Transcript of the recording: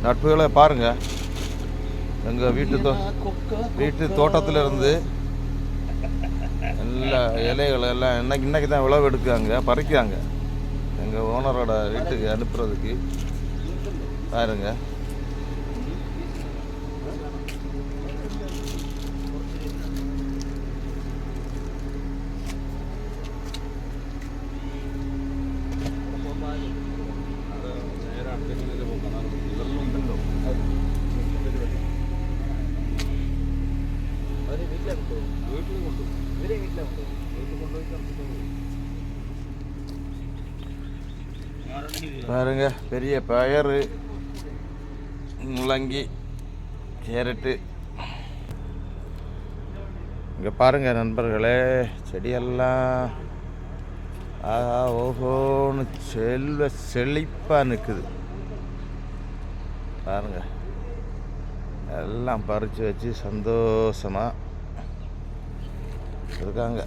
நட்புகளை பாருங்கள். எங்கள் வீட்டு தோட்டத்தில் இருந்து எல்லா இலைகள் எல்லாம் இன்னைக்கு தான் விளைவு எடுக்காங்க, பறிக்காங்க. எங்கள் ஓனரோட வீட்டுக்கு அனுப்புறதுக்கு பாருங்க. பாருங்க, பெரிய பயறு, முள்ளங்கி, கேரட்டு. இங்கே பாருங்க நண்பர்களே, செடியெல்லாம் ஓஹோன்னு செழிப்பாக நிற்குது பாருங்க. எல்லாம் பறித்து வச்சு சந்தோஷமாக இருக்காங்க.